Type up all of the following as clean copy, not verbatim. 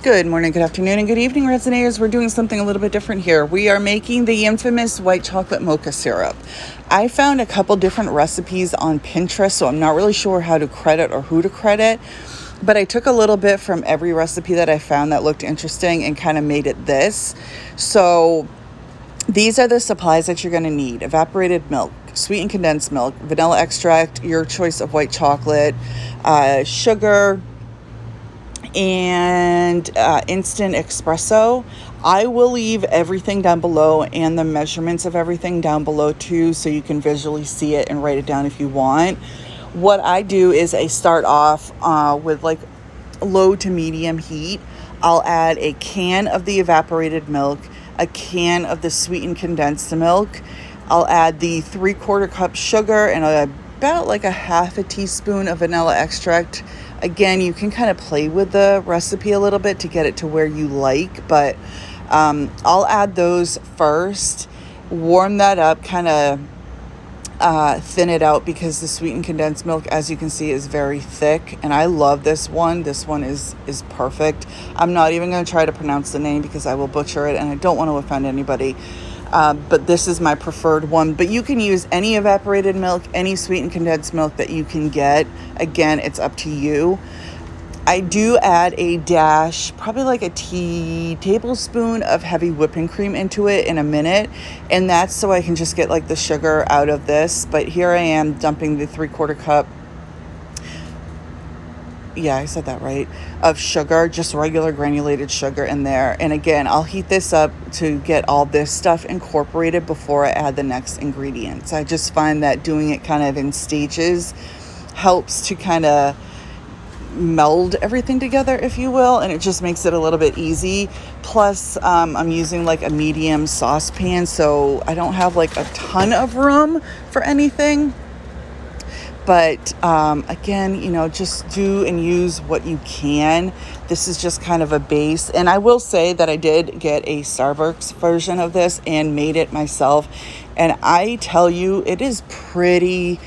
Good morning, good afternoon, and good evening, Resonators. We're doing something a little bit different here. We are making the infamous white chocolate mocha syrup. I found a couple different recipes on Pinterest, so I'm not really sure how to credit or who to credit, but I took a little bit from every recipe that I found that looked interesting and kind of made it this. So these are the supplies that you're going to need: evaporated milk, sweetened condensed milk, vanilla extract, your choice of white chocolate, sugar, and instant espresso. I will leave everything down below and the measurements of everything down below too, so you can visually see it and write it down if you want. What I do is I start off with like low to medium heat. I'll add a can of the evaporated milk, a can of the sweetened condensed milk. I'll add the 3/4 cup sugar and about like a half a teaspoon of vanilla extract. Again, you can kind of play with the recipe a little bit to get it to where you like, but I'll add those first, warm that up, kind of thin it out, because the sweetened condensed milk, as you can see, is very thick, and I love this one. This one is perfect. I'm not even going to try to pronounce the name because I will butcher it, and I don't want to offend anybody. But this is my preferred one. But you can use any evaporated milk, any sweetened condensed milk that you can get. Again, it's up to you. I do add a dash, probably like a tablespoon of heavy whipping cream into it in a minute. And that's so I can just get like the sugar out of this. But here I am dumping the 3/4 cup. Yeah, I said that right, of sugar, just regular granulated sugar in there. And again, I'll heat this up to get all this stuff incorporated before I add the next ingredients. I just find that doing it kind of in stages helps to kind of meld everything together, if you will, and it just makes it a little bit easy. Plus, I'm using like a medium saucepan, so I don't have like a ton of room for anything. But again, just do and use what you can. This is just kind of a base. And I will say that I did get a Starbucks version of this and made it myself. And I tell you, it is pretty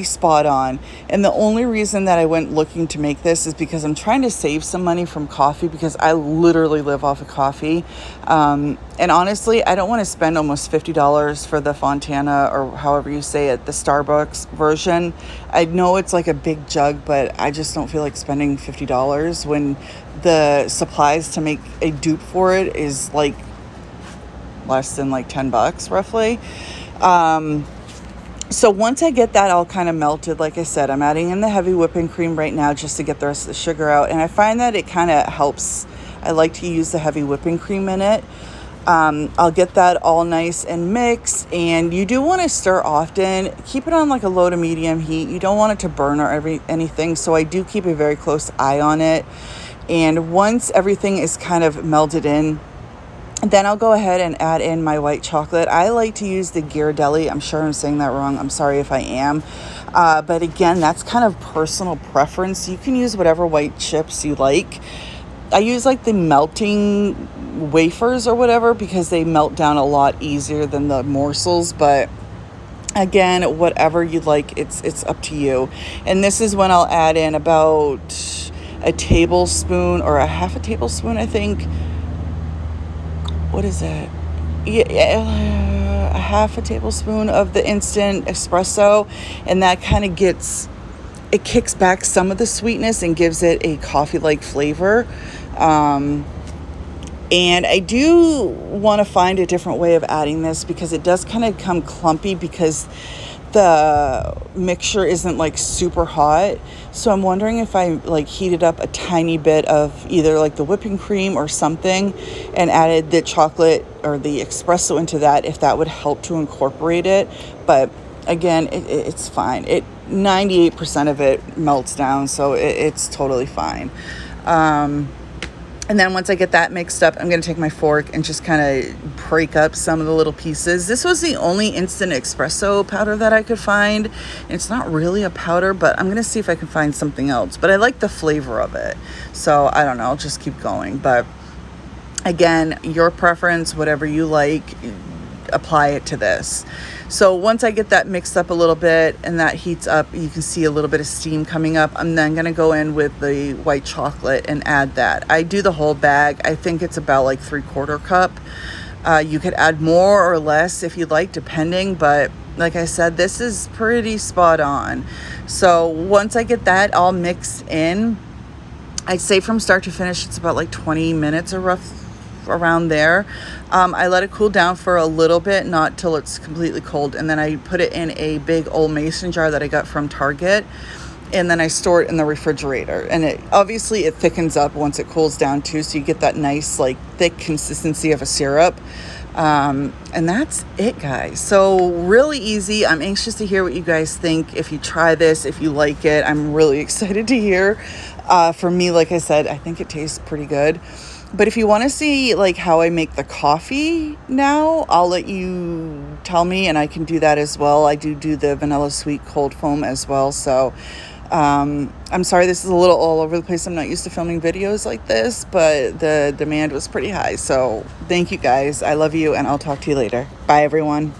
spot on. And the only reason that I went looking to make this is because I'm trying to save some money from coffee, because I literally live off of coffee. And honestly, I don't want to spend almost $50 for the Fontana, or however you say it, the Starbucks version. I know it's like a big jug, but I just don't feel like spending $50 when the supplies to make a dupe for it is like less than like $10 roughly. So once I get that all kind of melted, like I said, I'm adding in the heavy whipping cream right now just to get the rest of the sugar out. And I find that it kind of helps. I like to use the heavy whipping cream in it. I'll get that all nice and mixed. And you do want to stir often. Keep it on like a low to medium heat. You don't want it to burn or anything. So I do keep a very close eye on it. And once everything is kind of melded in, then I'll go ahead and add in my white chocolate. I like to use the Ghirardelli. I'm sure I'm saying that wrong. I'm sorry if I am. But again, that's kind of personal preference. You can use whatever white chips you like. I use like the melting wafers or whatever, because they melt down a lot easier than the morsels. But again, whatever you like, it's up to you. And this is when I'll add in about a tablespoon or a half a tablespoon, I think. What is it? Yeah, a half a tablespoon of the instant espresso, and that kind of kicks back some of the sweetness and gives it a coffee-like flavor. And I do want to find a different way of adding this, because it does kind of come clumpy because the mixture isn't like super hot. So I'm wondering if I like heated up a tiny bit of either like the whipping cream or something and added the chocolate or the espresso into that, if that would help to incorporate it. But again, it's fine. 98% of it melts down, so it's totally fine. And then once I get that mixed up, I'm going to take my fork and just kind of break up some of the little pieces. This was the only instant espresso powder that I could find. It's not really a powder, but I'm going to see if I can find something else. But I like the flavor of it. So I don't know. I'll just keep going. But again, your preference, whatever you like. apply it to this. So once I get that mixed up a little bit and that heats up, you can see a little bit of steam coming up. I'm then going to go in with the white chocolate and add that. I do the whole bag. I think it's about like 3/4 cup. You could add more or less if you'd like, depending, but like I said, this is pretty spot on. So once I get that all mixed in, I'd say from start to finish, it's about like 20 minutes or rough around there. I let it cool down for a little bit, not till it's completely cold, and then I put it in a big old mason jar that I got from Target, and then I store it in the refrigerator. And it obviously it thickens up once it cools down too, so you get that nice like thick consistency of a syrup. And that's it, guys. So really easy. I'm anxious to hear what you guys think. If you try this, if you like it, I'm really excited to hear. For me, like I said, I think it tastes pretty good. But if you want to see like how I make the coffee now, I'll let you tell me, and I can do that as well. I do the vanilla sweet cold foam as well. So I'm sorry this is a little all over the place. I'm not used to filming videos like this, but the demand was pretty high. So thank you guys. I love you, and I'll talk to you later. Bye, everyone.